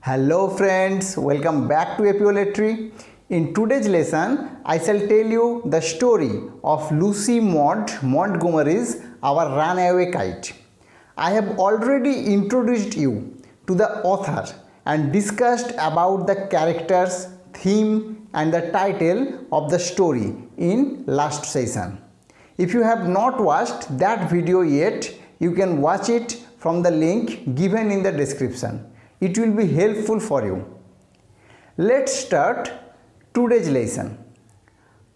Hello friends, welcome back to epeolatry. In today's lesson, I shall tell you the story of Lucy Maud Montgomery's Our Runaway Kite. I have already introduced you to the author and discussed about the characters, theme and the title of the story in last session. If you have not watched that video yet, you can watch it from the link given in the description. It will be helpful for you. Let's start today's lesson.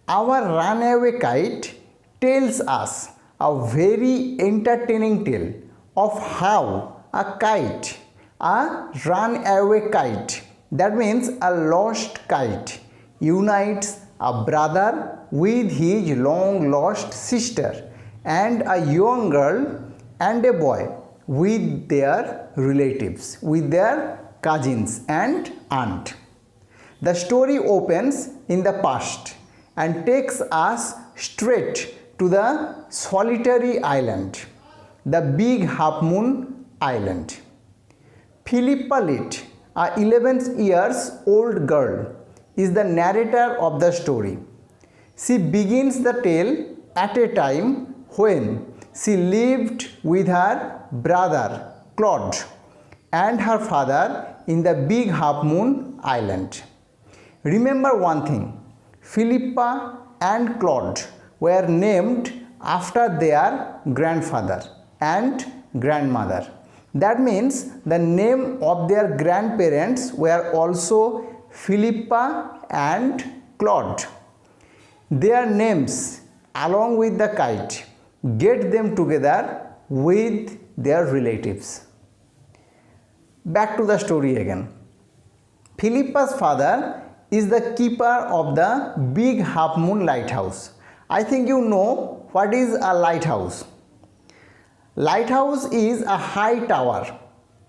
Our Runaway Kite tells us a very entertaining tale of how a kite, a runaway kite, that means a lost kite, unites a brother with his long lost sister and a young girl and a boy with their relatives, with their cousins and aunt. The story opens in the past and takes us straight to the solitary island, the Big Half Moon Island. Philippa Litt, a 11 years old girl, is the narrator of the story. She begins the tale at a time when she lived with her brother Claude and her father in the Big Half Moon Island. Remember one thing, Philippa and Claude were named after their grandfather and grandmother. That means the name of their grandparents were also Philippa and Claude. Their names along with the kite get them together with their relatives. Back to the story again. Philippa's father is the keeper of the Big Half Moon Lighthouse. I think you know what is a lighthouse. Lighthouse is a high tower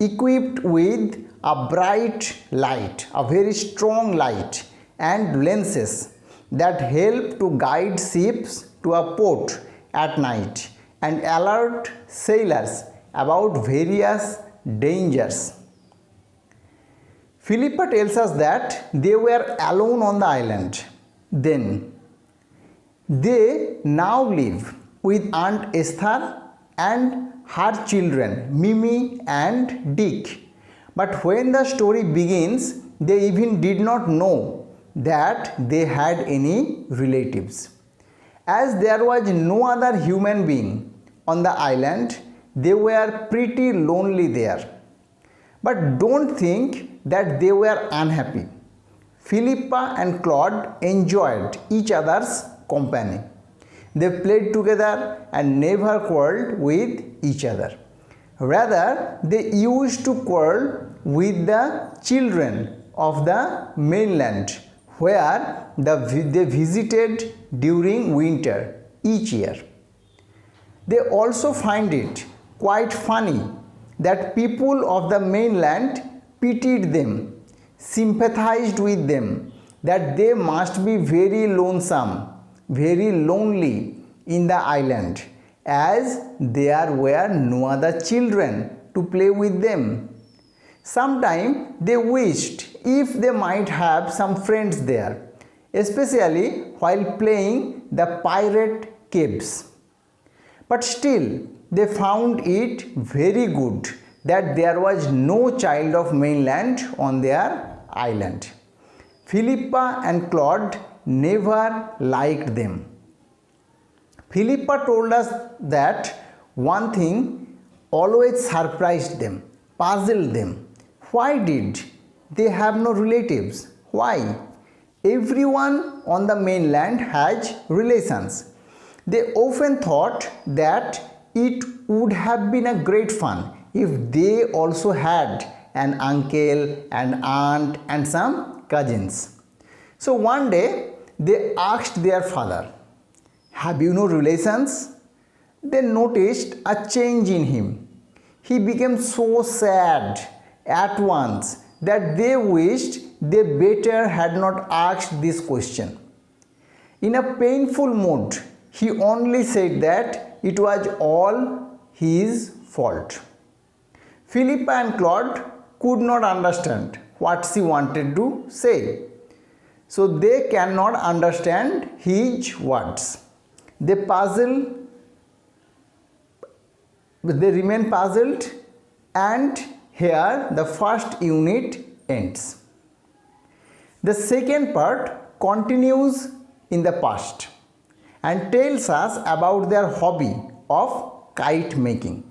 equipped with a bright light, a very strong light and lenses that help to guide ships to a port at night and alert sailors about various dangers. Philippa tells us that they were alone on the island then. They now live with Aunt Esther and her children Mimi and Dick. But when the story begins, they even did not know that they had any relatives. As there was no other human being on the island, they were pretty lonely there. But don't think that they were unhappy. Philippa and Claude enjoyed each other's company. They played together and never quarreled with each other. Rather, they used to quarrel with the children of the mainland where they visited during winter each year. They also find it quite funny that people of the mainland pitied them, sympathized with them, that they must be very lonesome, very lonely in the island, as there were no other children to play with them. Sometimes they wished if they might have some friends there, especially while playing the pirate caves. But still, they found it very good that there was no child of mainland on their island. Philippa and Claude never liked them. Philippa told us that one thing always surprised them, puzzled them. Why did they have no relatives? Why? Everyone on the mainland has relations. They often thought that it would have been a great fun if they also had an uncle, an aunt and some cousins. So one day they asked their father, "Have you no relations?" They noticed a change in him. He became so sad at once that they wished they better had not asked this question. In a painful mood, he only said that it was all his fault. Philippa and Claude could not understand what she wanted to say. So they cannot understand his words. They remain puzzled, and here the first unit ends. The second part continues in the past and tells us about their hobby of kite making.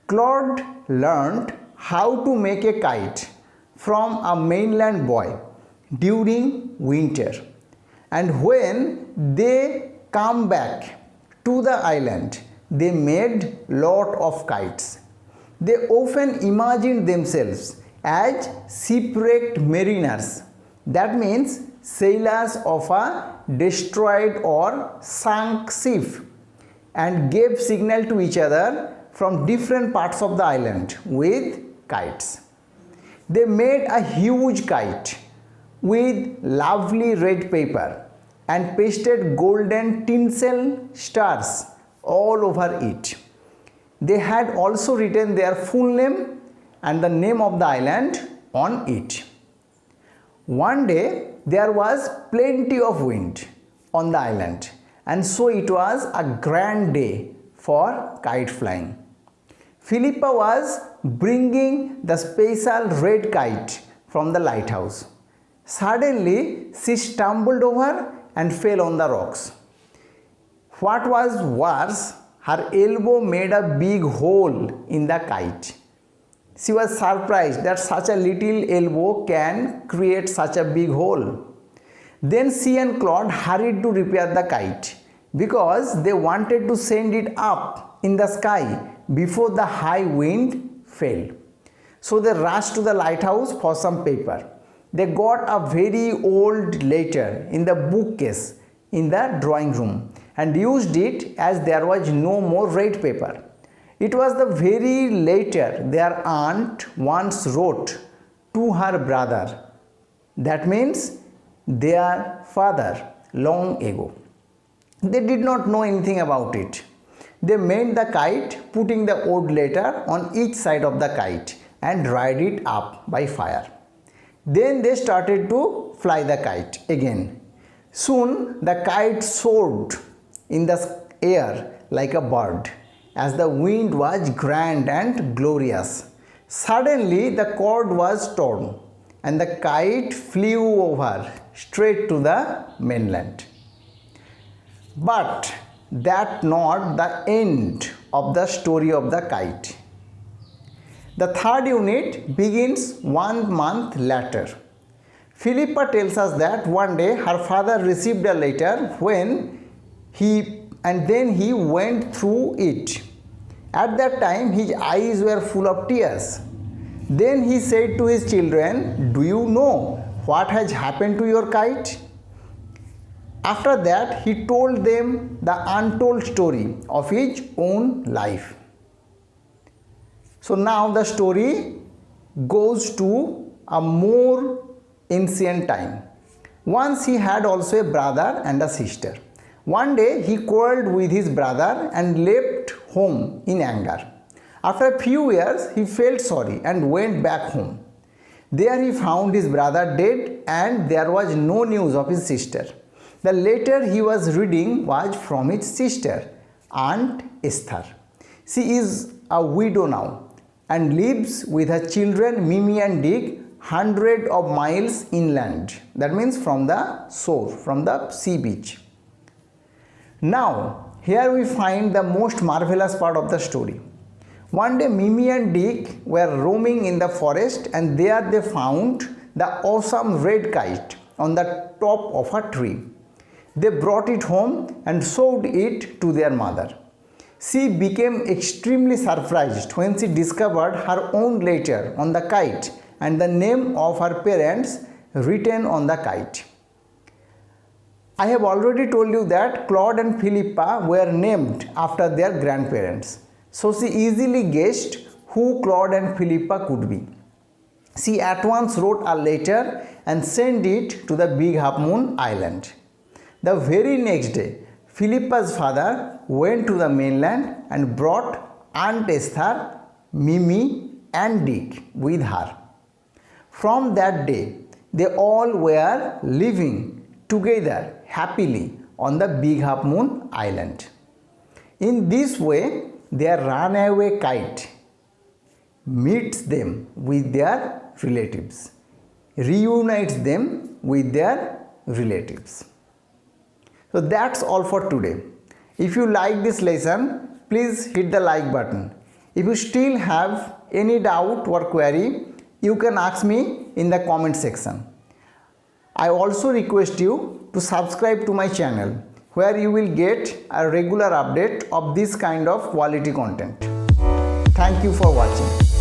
Claude learned how to make a kite from a mainland boy during winter, and when they come back to the island, they made lot of kites. They often imagined themselves as shipwrecked mariners, that means sailors of a destroyed or sunk ship, and gave signal to each other from different parts of the island with kites. They made a huge kite with lovely red paper and pasted golden tinsel stars all over it. They had also written their full name and the name of the island on it. One day there was plenty of wind on the island, and so it was a grand day for kite flying. Philippa was bringing the special red kite from the lighthouse. Suddenly she stumbled over and fell on the rocks. What was worse, her elbow made a big hole in the kite. She was surprised that such a little elbow can create such a big hole. Then she and Claude hurried to repair the kite because they wanted to send it up in the sky before the high wind fell. So they rushed to the lighthouse for some paper. They got a very old letter in the bookcase in the drawing room and used it as there was no more red paper. It was the very letter their aunt once wrote to her brother, that means their father, long ago. They did not know anything about it. They made the kite, putting the old letter on each side of the kite and dried it up by fire. Then they started to fly the kite again. Soon the kite soared in the air like a bird, as the wind was grand and glorious. Suddenly the cord was torn and the kite flew over straight to the mainland. But that's not the end of the story of the kite. The third unit begins 1 month later. Philippa tells us that one day her father received a letter then he went through it. At that time his eyes were full of tears. Then he said to his children, "Do you know what has happened to your kite?" After that he told them the untold story of his own life. So now the story goes to a more ancient time. Once he had also a brother and a sister. One day he quarreled with his brother and left home in anger. After a few years he felt sorry and went back home. There he found his brother dead and there was no news of his sister. The letter he was reading was from his sister, Aunt Esther. She is a widow now and lives with her children Mimi and Dick hundreds of miles inland. That means from the shore, from the sea beach. Now, here we find the most marvelous part of the story. One day Mimi and Dick were roaming in the forest and there they found the awesome red kite on the top of a tree. They brought it home and showed it to their mother. She became extremely surprised when she discovered her own letter on the kite and the name of her parents written on the kite. I have already told you that Claude and Philippa were named after their grandparents. So she easily guessed who Claude and Philippa could be. She at once wrote a letter and sent it to the Big Half Moon Island. The very next day, Philippa's father went to the mainland and brought Aunt Esther, Mimi and Dick with her. From that day, they all were living together happily on the Big Half Moon Island. In this way, their runaway kite meets them with their relatives, reunites them with their relatives. So that's all for today. If you like this lesson, please hit the like button. If you still have any doubt or query, you can ask me in the comment section. I also request you to subscribe to my channel, where you will get a regular update of this kind of quality content. Thank you for watching.